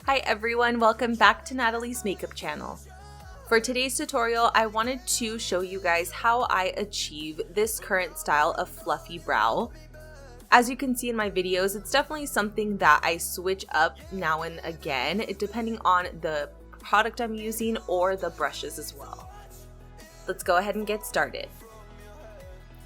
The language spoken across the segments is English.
Hi everyone, welcome back to Natalie's Makeup channel. For today's tutorial, I wanted to show you guys how I achieve this current style of fluffy brow. As you can see in my videos, it's definitely something that I switch up now and again, depending on the product I'm using or the brushes as well. Let's go ahead and get started.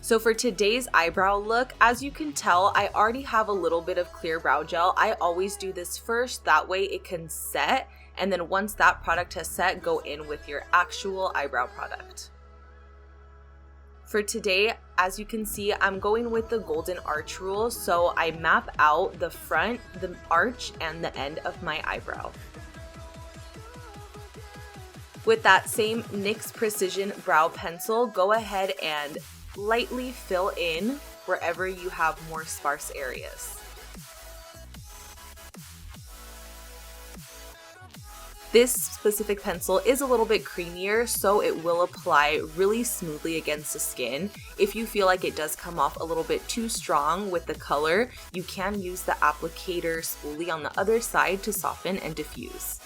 So for today's eyebrow look, as you can tell, I already have a little bit of clear brow gel. I always do this first, that way it can set, and then once that product has set, go in with your actual eyebrow product. For today, as you can see, I'm going with the golden arch rule, so I map out the front, the arch, and the end of my eyebrow. With that same NYX Precision Brow Pencil, go ahead and lightly fill in wherever you have more sparse areas. This specific pencil is a little bit creamier, so it will apply really smoothly against the skin. If you feel like it does come off a little bit too strong with the color, you can use the applicator spoolie on the other side to soften and diffuse.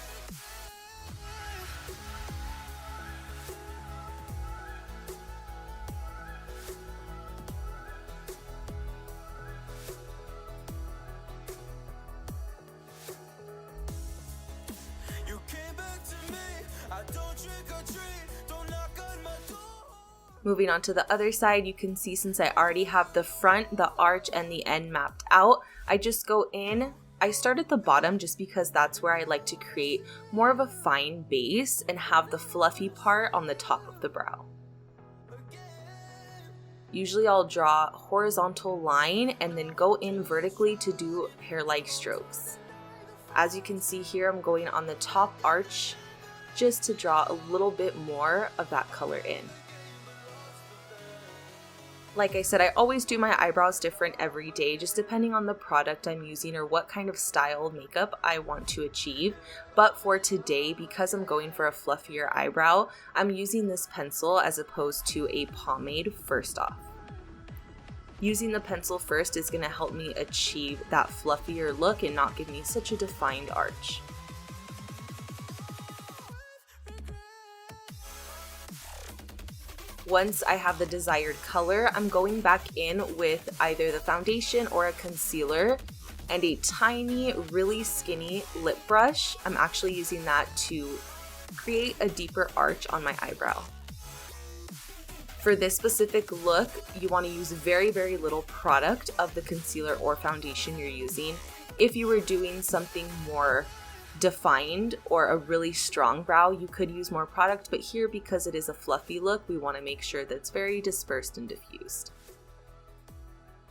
Moving on to the other side, you can see since I already have the front, the arch, and the end mapped out, I just go in. I start at the bottom just because that's where I like to create more of a fine base and have the fluffy part on the top of the brow. Usually I'll draw a horizontal line and then go in vertically to do hair-like strokes. As you can see here, I'm going on the top arch just to draw a little bit more of that color in. Like I said, I always do my eyebrows different every day, just depending on the product I'm using or what kind of style makeup I want to achieve. But for today, because I'm going for a fluffier eyebrow, I'm using this pencil as opposed to a pomade first off. Using the pencil first is going to help me achieve that fluffier look and not give me such a defined arch. Once I have the desired color, I'm going back in with either the foundation or a concealer and a tiny, really skinny lip brush. I'm actually using that to create a deeper arch on my eyebrow. For this specific look, you want to use very, very little product of the concealer or foundation you're using. If you were doing something more defined or a really strong brow, you could use more product, but here, because it is a fluffy look, we want to make sure that it's very dispersed and diffused.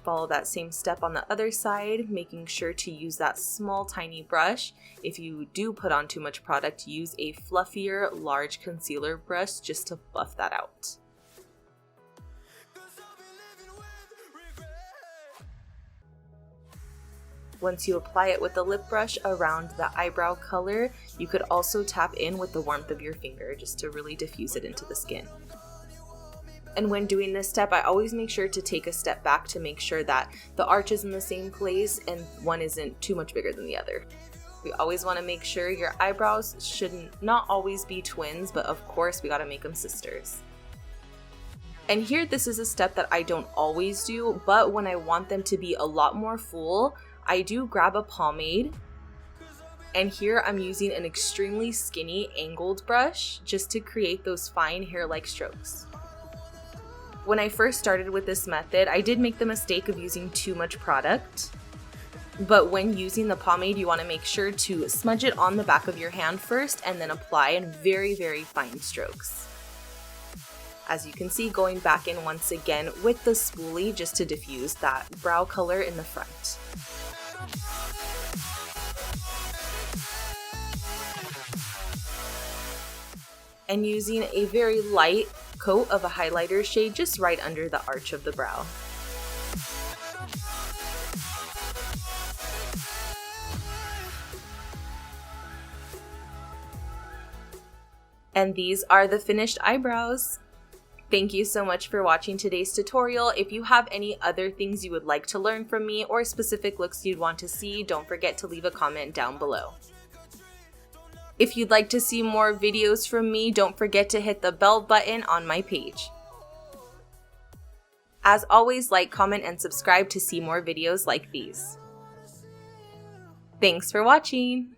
Follow that same step on the other side, making sure to use that small tiny brush. If you do put on too much product, use a fluffier large concealer brush just to buff that out. Once you apply it with the lip brush around the eyebrow color, you could also tap in with the warmth of your finger just to really diffuse it into the skin. And when doing this step, I always make sure to take a step back to make sure that the arch is in the same place and one isn't too much bigger than the other. We always want to make sure your eyebrows shouldn't not always be twins, but of course we gotta make them sisters. And here, this is a step that I don't always do, but when I want them to be a lot more full, I do grab a pomade, and here I'm using an extremely skinny angled brush just to create those fine hair-like strokes. When I first started with this method, I did make the mistake of using too much product, but when using the pomade, you want to make sure to smudge it on the back of your hand first and then apply in very, very fine strokes. As you can see, going back in once again with the spoolie just to diffuse that brow color in the front. And using a very light coat of a highlighter shade just right under the arch of the brow. And these are the finished eyebrows. Thank you so much for watching today's tutorial. If you have any other things you would like to learn from me or specific looks you'd want to see, don't forget to leave a comment down below. If you'd like to see more videos from me, don't forget to hit the bell button on my page. As always, like, comment, and subscribe to see more videos like these. Thanks for watching!